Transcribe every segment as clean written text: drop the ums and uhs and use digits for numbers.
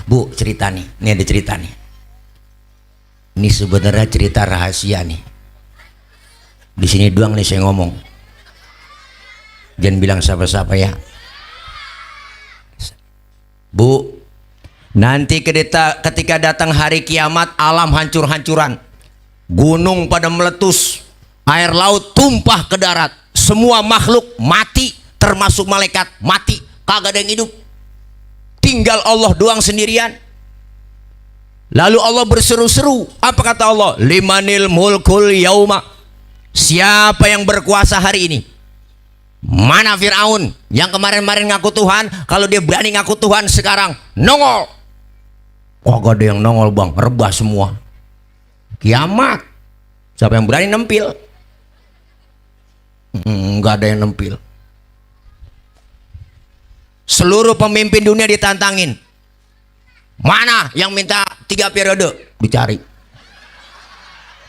Bu, cerita nih. Ini ada cerita nih. Ini sebenarnya cerita rahasia nih. Di sini doang nih saya ngomong. Jangan bilang siapa-siapa ya. Bu, nanti ketika datang hari kiamat, alam hancur-hancuran, gunung pada meletus, air laut tumpah ke darat, semua makhluk mati, termasuk malaikat mati, kagak ada yang hidup, tinggal Allah doang sendirian. Lalu Allah berseru-seru, apa kata Allah? Limanil mulkul yauma, siapa yang berkuasa hari ini? Mana Fir'aun yang kemarin-kemarin ngaku Tuhan? Kalau dia berani ngaku Tuhan sekarang nongol. Kagak ada yang nongol bang, rebah semua. Kiamat. Siapa yang berani nempil? Nggak ada yang nempil. Seluruh pemimpin dunia ditantangin. Mana yang minta 3 periode? Dicari.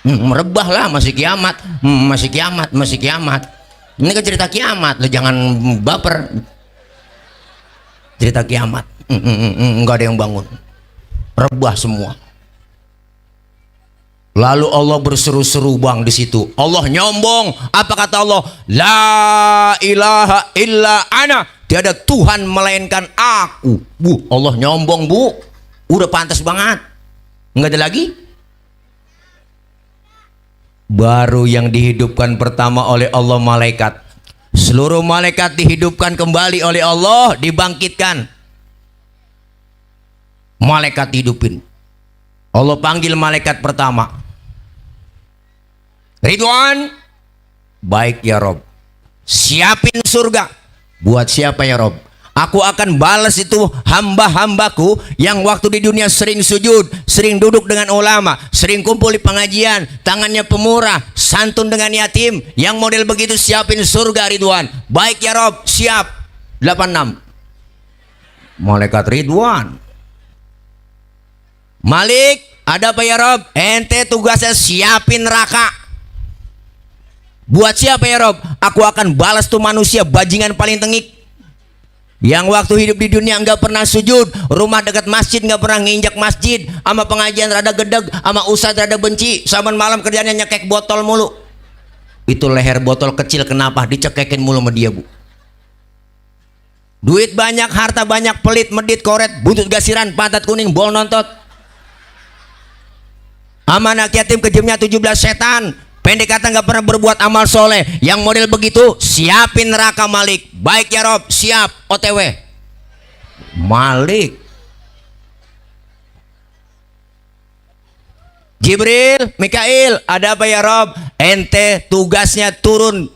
Merebah lah, masih kiamat. Masih kiamat, masih kiamat. Ini kan cerita kiamat, lo jangan baper. Cerita kiamat, nggak ada yang bangun, rebah semua. Lalu Allah berseru-seru bang di situ. Allah nyombong. Apa kata Allah? La ilaha illa ana. Tiada Tuhan melainkan aku. Bu, Allah nyombong bu. Udah pantas banget. Nggak ada lagi. Baru yang dihidupkan pertama oleh Allah malaikat. Seluruh malaikat dihidupkan kembali oleh Allah, dibangkitkan. Malaikat hidupin. Allah panggil malaikat pertama. Ridwan, baik ya Rob. Siapin surga. Buat siapa ya Rob? Aku akan balas itu hamba-hambaku yang waktu di dunia sering sujud, sering duduk dengan ulama, sering kumpul di pengajian, tangannya pemurah, santun dengan yatim. Yang model begitu siapin surga Ridwan. Baik ya Rob, siap. 86. Malaikat Ridwan. Malik, ada apa ya Rob? Ente tugasnya siapin neraka. Buat siapa ya Rob? Aku akan balas tuh manusia bajingan paling tengik, yang waktu hidup di dunia nggak pernah sujud, rumah dekat masjid nggak pernah nginjak masjid, sama pengajian rada gedeg, sama ustadz rada benci, saban malam kerjanya nyekek botol mulu. Itu leher botol kecil kenapa dicekekin mulu sama dia bu? Duit banyak, harta banyak, pelit, medit, koret, buntut gasiran, pantat kuning, bol nontot. Sama anak yatim kejamnya 17 setan. Pendek kata nggak pernah berbuat amal soleh. Yang model begitu siapin neraka Malik. Baik ya Rob, siap. OTW. Malik. Jibril, Mikail, ada apa ya Rob? Ente tugasnya turun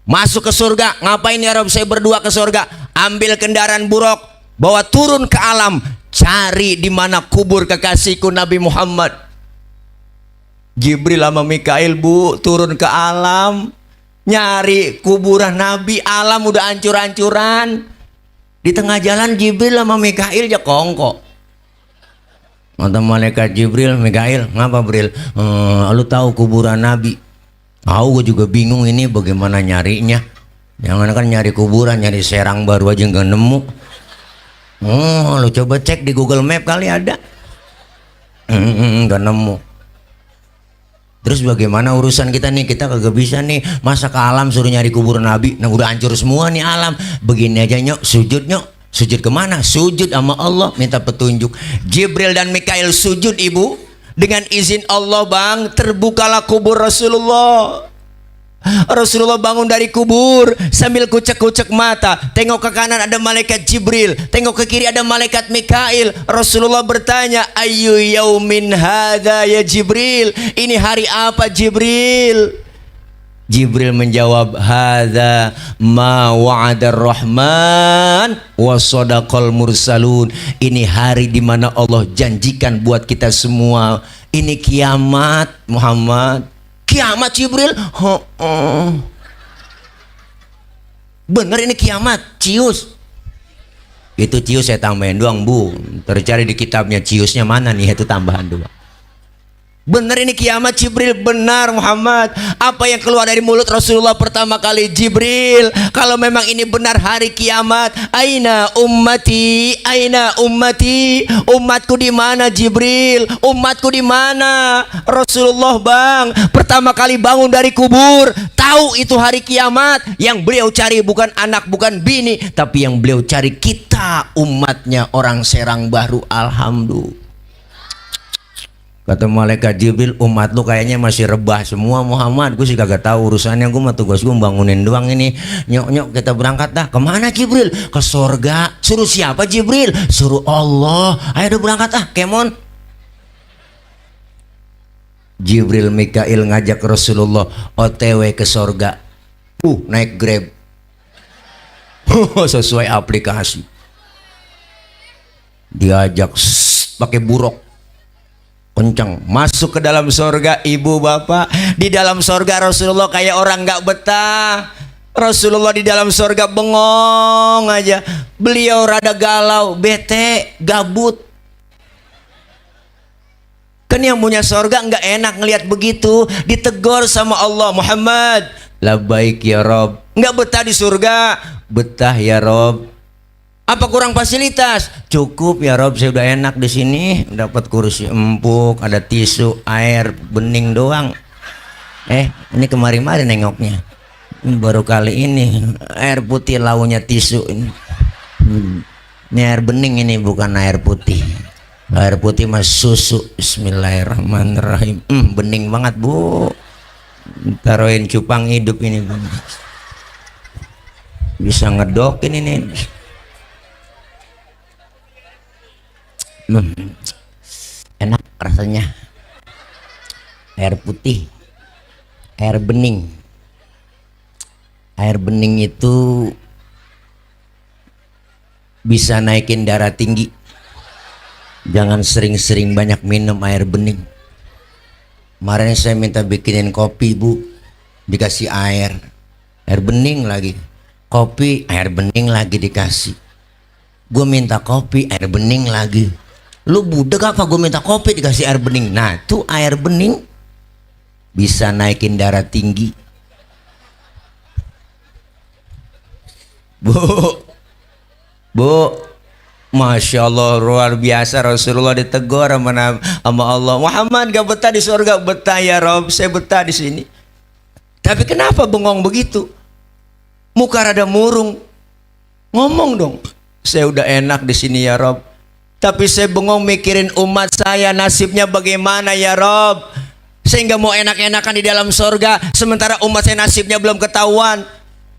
masuk ke surga. Ngapain ya Rob? Saya berdua ke surga. Ambil kendaraan buruk, bawa turun ke alam, cari di mana kubur kekasihku Nabi Muhammad. Jibril sama Mikail bu turun ke alam, nyari kuburan Nabi. Alam udah hancur-hancuran. Di tengah jalan Jibril sama Mikail ya kongko. Kata malaikat Jibril, Mikail, ngapa Bril? Lu tahu kuburan Nabi? Tahu, gue juga bingung ini bagaimana nyarinya. Jangan kan nyari kuburan, nyari serang baru aja nggak nemu. Lu coba cek di Google Map kali ada. Nggak nemu. Terus bagaimana urusan kita nih? Kita kagak bisa nih masa ke alam suruh nyari kuburan Nabi. Nah udah hancur semua nih alam. Begini aja nyok, sujud nyok. Sujud kemana? Sujud sama Allah, minta petunjuk. Jibril dan Mikail sujud ibu. Dengan izin Allah bang, terbukalah kubur Rasulullah. Rasulullah bangun dari kubur sambil kucek-kucek mata. Tengok ke kanan ada malaikat Jibril, tengok ke kiri ada malaikat Mikail. Rasulullah bertanya, ayu yaumin hadza ya Jibril? Ini hari apa Jibril? Jibril menjawab, hadza ma wa'adar rahman wa sadaqal mursalun. Ini hari di mana Allah janjikan buat kita semua. Ini kiamat Muhammad. Kiamat Jibril? Bener ini kiamat, cius. Itu cius saya tambahin doang bu. Tercari di kitabnya ciusnya mana nih, itu tambahan doang. Benar ini kiamat Jibril, benar Muhammad. Apa yang keluar dari mulut Rasulullah pertama kali? Jibril, kalau memang ini benar hari kiamat, aina ummati, aina ummati, umatku di mana Jibril? Umatku di mana? Rasulullah bang, pertama kali bangun dari kubur, tahu itu hari kiamat. Yang beliau cari bukan anak, bukan bini, tapi yang beliau cari kita umatnya, orang Serang Baru. Alhamdulillah. Kata malaikat Jibril, umat lu kayaknya masih rebah semua Muhammad. Gue sih kagak tahu urusannya, gue mah tugas gue bangunin doang ini. Nyok kita berangkat dah. Kemana Jibril? Ke sorga. Suruh siapa Jibril? Suruh Allah. Ayo udah berangkat ah, kemon. Jibril Mikail ngajak Rasulullah OTW ke sorga. Naik Grab. Sesuai aplikasi. Diajak pakai buruk. Kencang masuk ke dalam sorga. Ibu bapak, di dalam sorga Rasulullah kayak orang nggak betah. Rasulullah di dalam sorga bengong aja. Beliau rada galau, bete, gabut. Kan yang punya sorga nggak enak ngelihat begitu. Ditegur sama Allah, Muhammad, labbaik ya Rob. Nggak betah di surga? Betah ya Rob. Apa kurang fasilitas? Cukup ya Rob, saya udah enak di sini, dapat kursi empuk, ada tisu, air bening doang. Ini kemarin-kemarin nengoknya. Baru kali ini air putih launya tisu ini. Ini air bening, ini bukan air putih. Air putih mas susu. Bismillahirrahmanirrahim. Bening banget bu. Taruhin cupang hidup ini bu. Bisa ngedokin ini. Enak rasanya. Air putih, air bening. Air bening itu bisa naikin darah tinggi. Jangan sering-sering banyak minum air bening. Kemarin saya minta bikinin kopi bu, dikasih air bening lagi. Kopi, air bening lagi dikasih. Gue minta kopi, air bening lagi. Lu budek apa gue minta kopi dikasih air bening? Nah tuh air bening bisa naikin darah tinggi. Bu, Masya Allah luar biasa. Rasulullah ditegur sama Allah. Muhammad gak betah di surga? Betah ya Rob, saya betah di sini. Tapi kenapa bengong begitu? Muka rada murung. Ngomong dong. Saya udah enak di sini ya Rob. Tapi saya bengong mikirin umat saya nasibnya bagaimana ya Rob. Sehingga mau enak-enakan di dalam surga, sementara umat saya nasibnya belum ketahuan.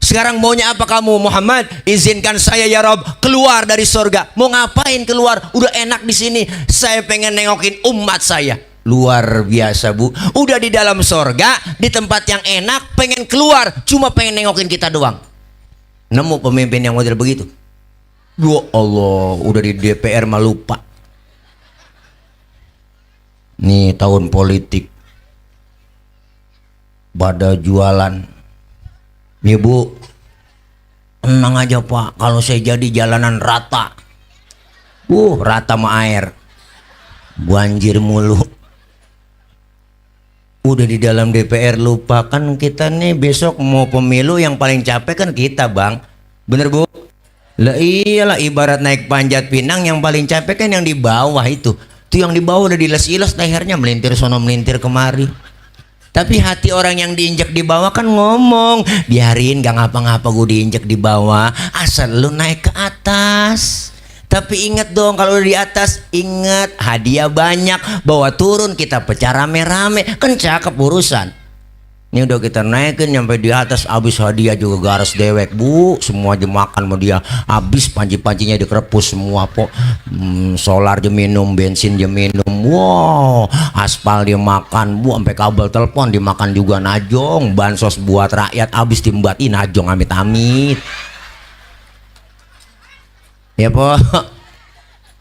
Sekarang maunya apa kamu Muhammad? Izinkan saya ya Rob keluar dari surga. Mau ngapain keluar? Udah enak di sini. Saya pengen nengokin umat saya. Luar biasa bu. Udah di dalam surga, di tempat yang enak, pengen keluar, cuma pengen nengokin kita doang. Nemu pemimpin yang model begitu? Ya Allah, udah di DPR mah lupa. Nih tahun politik, pada jualan. Nih bu, tenang aja pak, kalau saya jadi jalanan rata. Rata sama air, banjir mulu. Udah di dalam DPR lupa, kan kita nih besok mau pemilu, yang paling capek kan kita bang. Bener bu? Lah iyalah, ibarat naik panjat pinang, yang paling capek kan yang di bawah itu. Tuh yang di bawah udah diles-iles lehernya, melintir sono melintir kemari. Tapi hati orang yang diinjak di bawah kan ngomong, biarin gak ngapa-ngapa gue diinjak di bawah, asal lu naik ke atas. Tapi ingat dong, kalau udah di atas, ingat hadiah banyak, bawa turun kita pecah rame-rame, kan cakep urusan. Ini udah kita naikin nyampe di atas, habis hadiah juga garas dewek bu, semua aja makan sama dia, habis panci-pancinya dikerepus semua po. Solar dia minum, bensin dia minum, wow, aspal dia makan bu, sampai kabel telepon dimakan juga najong, bansos buat rakyat habis dimbatin najong amit-amit. Ya po.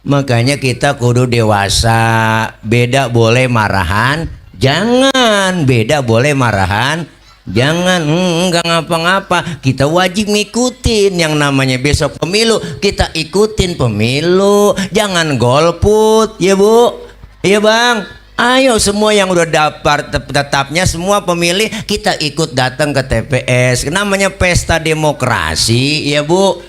Makanya kita kudu dewasa. Beda boleh marahan, jangan. Beda boleh marahan, jangan. Enggak ngapa-ngapa, kita wajib ngikutin yang namanya besok pemilu. Kita ikutin pemilu, jangan golput ya bu. Iya bang, Ayo semua yang udah daftar tetapnya, semua pemilih kita ikut datang ke TPS. Namanya pesta demokrasi ya Bu.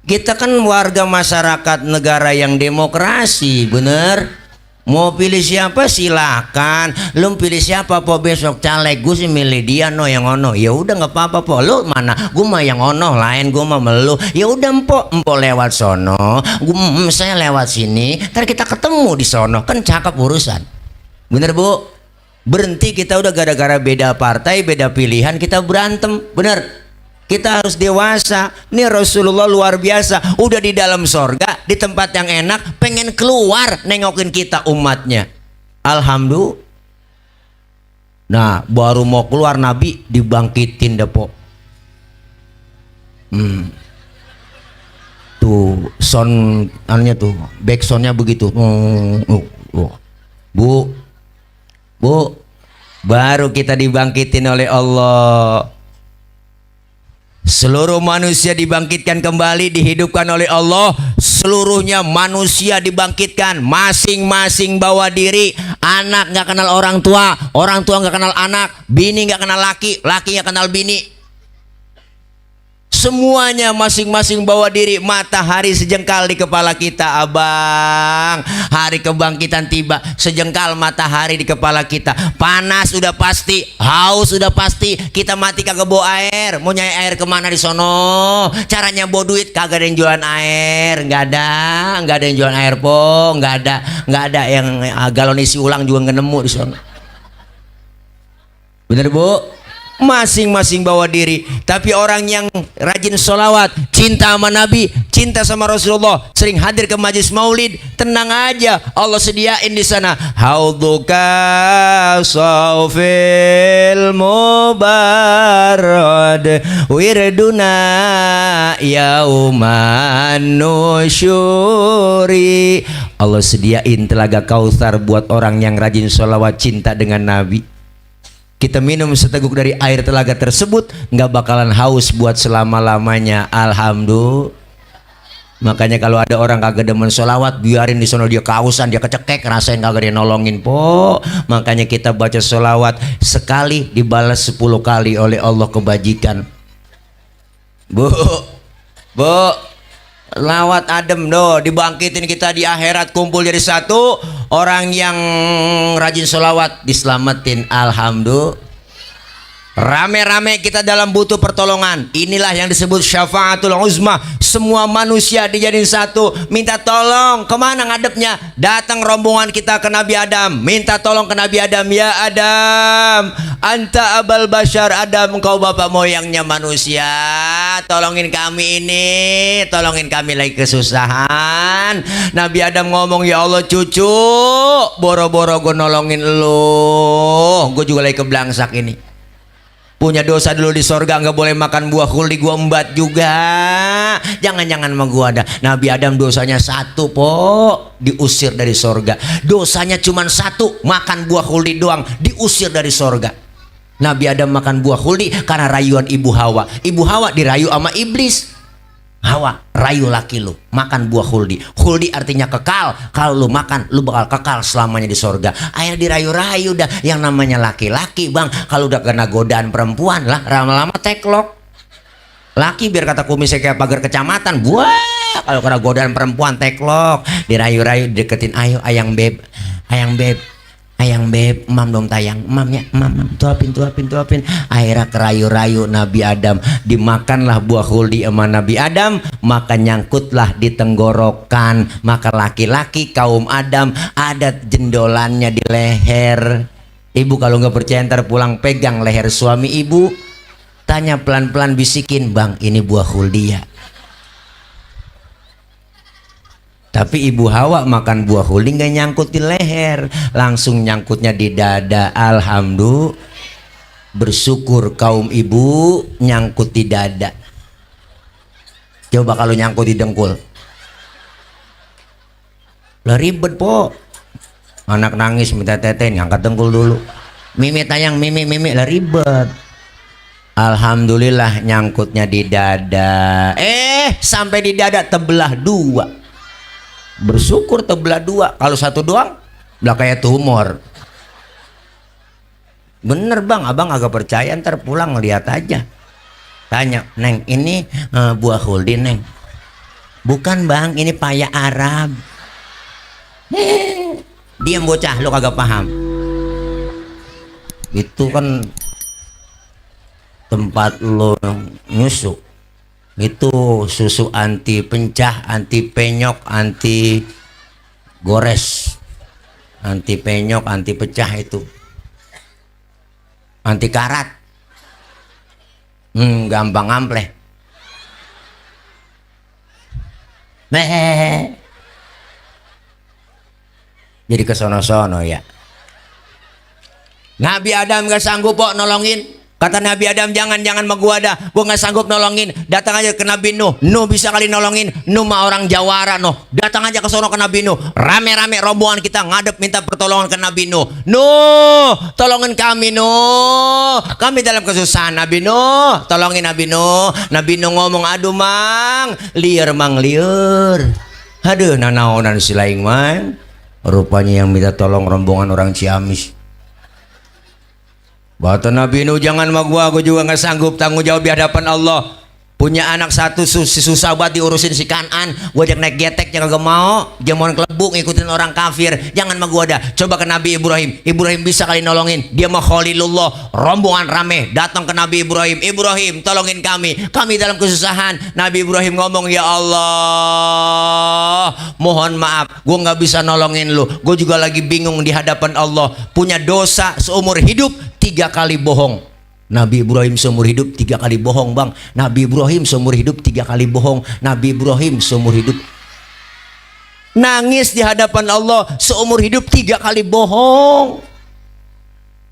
Kita kan warga masyarakat negara yang demokrasi, bener. Mau pilih siapa silakan. Lu pilih siapa po besok caleg, gue sih milih dia no yang ono. Ya udah nggak apa-apa po. Lu mana? Gue mah yang ono lain, gue mah melu. Ya udah empo lewat sono. Saya lewat sini. Ntar kita ketemu di sono. Kan cakep urusan. Bener Bu? Berhenti kita udah gara-gara beda partai, beda pilihan kita berantem. Bener? Kita harus dewasa. Nih Rasulullah luar biasa. Udah di dalam sorga, di tempat yang enak, pengen keluar nengokin kita umatnya. Alhamdulillah. Nah baru mau keluar Nabi dibangkitin depo. Tuh sound annya tuh, back soundnya begitu. Bu, baru kita dibangkitin oleh Allah. Seluruh manusia dibangkitkan kembali, dihidupkan oleh Allah. Seluruhnya manusia dibangkitkan, masing-masing bawa diri. Anak nggak kenal orang tua nggak kenal anak, bini nggak kenal laki nggak kenal bini. Semuanya masing-masing bawa diri. Matahari sejengkal di kepala kita abang. Hari kebangkitan tiba, sejengkal matahari di kepala kita. Panas udah pasti, haus udah pasti. Kita mati kagak bawa air. Mau nyari air kemana di sono? Caranya bawa duit, kagak ada yang jualan air. Nggak ada yang jualan air po. Nggak ada yang galon isi ulang juga nggak nemu di sono. Bener Bu? Masing-masing bawa diri. Tapi orang yang rajin sholawat, cinta sama Nabi, cinta sama Rasulullah, sering hadir ke majlis maulid, tenang aja, Allah sediain di sana haudzuka saufil mubarrad wirduna yauman nusyuri. Allah sediain telaga Kautsar buat orang yang rajin sholawat, cinta dengan Nabi. Kita minum seteguk dari air telaga tersebut, nggak bakalan haus buat selama-lamanya. Alhamdulillah. Makanya kalau ada orang kagak demen sholawat, biarin di sono dia kehausan, dia kecekek, rasain kagak dia nolongin po. Makanya kita baca sholawat sekali dibalas 10 kali oleh Allah kebajikan. Bu, lawat adem doh, dibangkitin kita di akhirat, kumpul jadi satu. Orang yang rajin sholawat diselamatin. Alhamdulillah. Rame-rame kita dalam butuh pertolongan. Inilah yang disebut syafaatul uzma. Semua manusia dijadiin satu. Minta tolong, kemana ngadepnya? Datang rombongan kita ke Nabi Adam, minta tolong ke Nabi Adam. Ya Adam, anta abal bashar. Adam, engkau bapak moyangnya manusia. Tolongin kami ini, tolongin kami lagi kesusahan. Nabi Adam ngomong, ya Allah cucu, boro-boro gue nolongin lu, gue juga lagi keblangsak ini. Punya dosa dulu di sorga, nggak boleh makan buah khuldi, gua embat juga. Jangan-jangan sama gua ada. Nabi Adam dosanya satu po, diusir dari sorga. Dosanya cuma satu, makan buah khuldi doang, diusir dari sorga. Nabi Adam makan buah khuldi karena rayuan ibu Hawa. Ibu Hawa dirayu sama iblis. Hawa, rayu laki lu makan buah khuldi. Khuldi artinya kekal. Kalau lu makan, lu bakal kekal selamanya di sorga. Akhirnya dirayu-rayu dah. Yang namanya laki-laki bang, kalau udah kena godaan perempuan lah, lama-lama teklok. Laki biar kata kumisnya kayak pagar kecamatan. Wah, kalau kena godaan perempuan teklok. Dirayu-rayu, deketin, ayo ayang beb, ayang beb, ayang beb, mam dong tayang, mamnya, mam, tuapin. Akhirnya kerayu-rayu Nabi Adam, dimakanlah buah khuldi sama Nabi Adam, maka nyangkutlah di tenggorokan. Maka laki-laki kaum Adam ada jendolannya di leher. Ibu kalau nggak percaya ntar pulang pegang leher suami ibu, tanya pelan-pelan, bisikin, bang ini buah khuldi ya. Tapi ibu Hawa makan buah khuldi nggak nyangkut di leher, langsung nyangkutnya di dada. Alhamdulillah, bersyukur kaum ibu nyangkut di dada. Coba kalau nyangkut di dengkul, lah ribet po. Anak nangis minta teten, ngangkat dengkul dulu. Mimi tayang, mimi lah ribet. Alhamdulillah nyangkutnya di dada. Sampai di dada tebelah dua. Bersyukur tebelah dua. Kalau satu doang, lah kayak tumor. Bener bang, abang agak percaya, ntar pulang ngeliat aja. Tanya, Neng ini buah huldi Neng? Bukan bang, ini paya Arab. Diam bocah, lu kagak paham. Itu kan tempat lo nyusuk. Itu susu anti pencah, anti penyok, anti gores, anti penyok, anti pecah itu, anti karat. Gampang ampleh. Jadi kesono-sono ya. Nabi Adam gak sanggup kok nolongin. Kata Nabi Adam, jangan sama gua dah, gua nggak sanggup nolongin. Datang aja ke Nabi Nuh. Nuh bisa kali nolongin. Nuh mah orang Jawara Nuh. Datang aja ke sono ke Nabi Nuh. Rame-rame rombongan kita ngadep minta pertolongan ke Nabi Nuh. Nuh, tolongin kami Nuh. Kami dalam kesusahan Nabi Nuh. Tolongin Nabi Nuh. Nabi Nuh ngomong, aduh mang, liar mang liar. Aduh, nanaonan si laing mang. Rupanya yang minta tolong rombongan orang Ciamis. Kata Nabi Nuh, jangan sama gua juga nggak sanggup tanggung jawab di hadapan Allah. Punya anak satu susah banget diurusin si Kanan. Gua ajak naik getek jangan gak mau. Jamuan kelebuk ngikutin orang kafir. Jangan sama gua dah. Coba ke Nabi Ibrahim. Ibrahim bisa kali nolongin. Dia mah Khalilullah. Rombongan rame datang ke Nabi Ibrahim. Ibrahim tolongin kami. Kami dalam kesusahan. Nabi Ibrahim ngomong, ya Allah, mohon maaf. Gua nggak bisa nolongin lu. Gua juga lagi bingung di hadapan Allah. Punya dosa seumur hidup 3 kali bohong. Nabi Ibrahim seumur hidup 3 kali bohong bang. Nabi Ibrahim seumur hidup 3 kali bohong. Nabi Ibrahim seumur hidup nangis di hadapan Allah seumur hidup 3 kali bohong.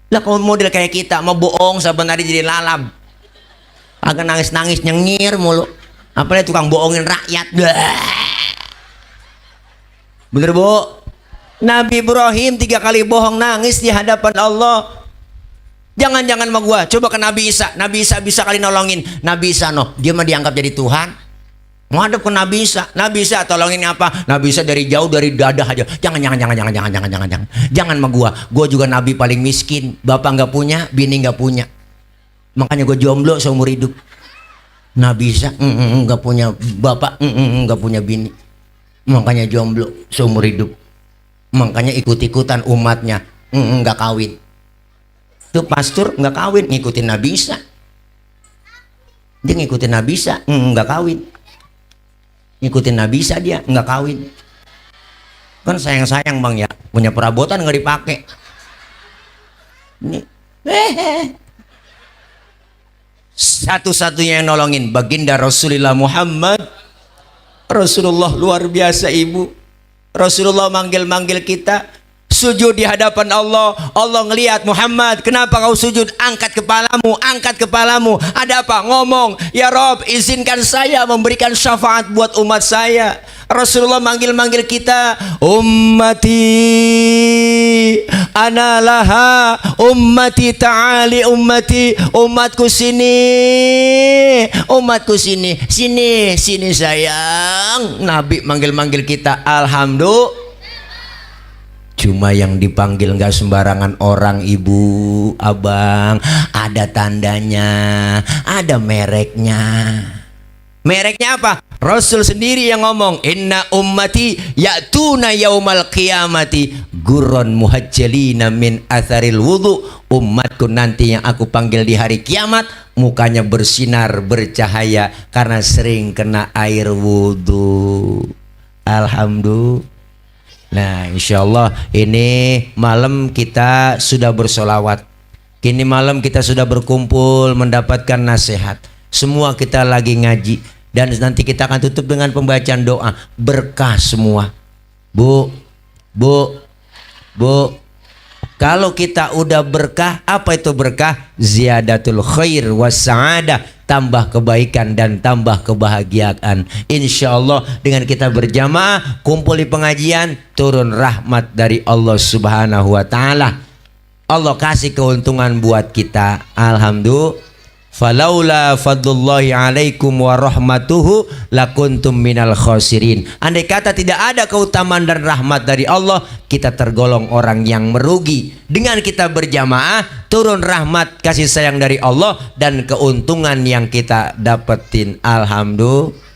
Lah kalau model kayak kita mau bohong sebenarnya jadi lalab. Agak nangis-nangis nyengir mulu. Apalagi tukang bohongin rakyat. Bener bu? Nabi Ibrahim 3 kali bohong nangis di hadapan Allah. Jangan-jangan sama gua, coba ke Nabi Isa. Nabi Isa bisa kali nolongin. Nabi Isa no, dia mah dianggap jadi Tuhan. Ngadep ke Nabi Isa. Nabi Isa tolongin apa? Nabi Isa dari jauh, dari dadah aja. Jangan sama gua. Gua juga nabi paling miskin. Bapak nggak punya, bini nggak punya. Makanya gua jomblo seumur hidup. Nabi Isa nggak punya bapak, nggak punya bini. Makanya jomblo seumur hidup. Makanya ikut-ikutan umatnya, nggak kawin. Tuh pastor nggak kawin, ngikutin Nabi Isa. Dia ngikutin Nabi Isa, nggak kawin. Ngikutin Nabi Isa dia nggak kawin. Kan sayang-sayang bang ya, punya perabotan nggak dipakai. Ini satu-satunya yang nolongin baginda Rasulullah Muhammad. Rasulullah luar biasa ibu. Rasulullah manggil-manggil kita sujud di hadapan Allah. Allah ngelihat Muhammad, kenapa kau sujud? Angkat kepalamu, angkat kepalamu. Ada apa? Ngomong, ya Rob, izinkan saya memberikan syafaat buat umat saya. Rasulullah manggil-manggil kita, ummati ana laha, ummati ta'ali, ummati, umatku sini, umatku sini, sini sayang. Nabi manggil-manggil kita. Alhamdulillah. Cuma yang dipanggil nggak sembarangan orang ibu, abang. Ada tandanya, ada mereknya. Mereknya apa? Rasul sendiri yang ngomong, inna ummati ya'tuna yaumal qiyamati gurron muhajjalina min atharil wudu. Umatku nanti yang aku panggil di hari kiamat mukanya bersinar bercahaya karena sering kena air wudu. Alhamdulillah. Nah insya Allah ini malam kita sudah bersolawat. Kini malam kita sudah berkumpul mendapatkan nasihat. Semua kita lagi ngaji. Dan nanti kita akan tutup dengan pembacaan doa. Berkah semua. Bu. Kalau kita udah berkah, apa itu berkah? Ziyadatul khair was sa'adah. Tambah kebaikan dan tambah kebahagiaan. Insya Allah dengan kita berjamaah kumpul di pengajian, turun rahmat dari Allah Subhanahu wa Ta'ala. Allah kasih keuntungan buat kita. Alhamdulillah. Falaula fadlullahi alaikum wa rahmatuhu lakuntum minal khosirin. Andai kata tidak ada keutamaan dan rahmat dari Allah, kita tergolong orang yang merugi. Dengan kita berjamaah, turun rahmat kasih sayang dari Allah dan keuntungan yang kita dapetin. Alhamdulillah.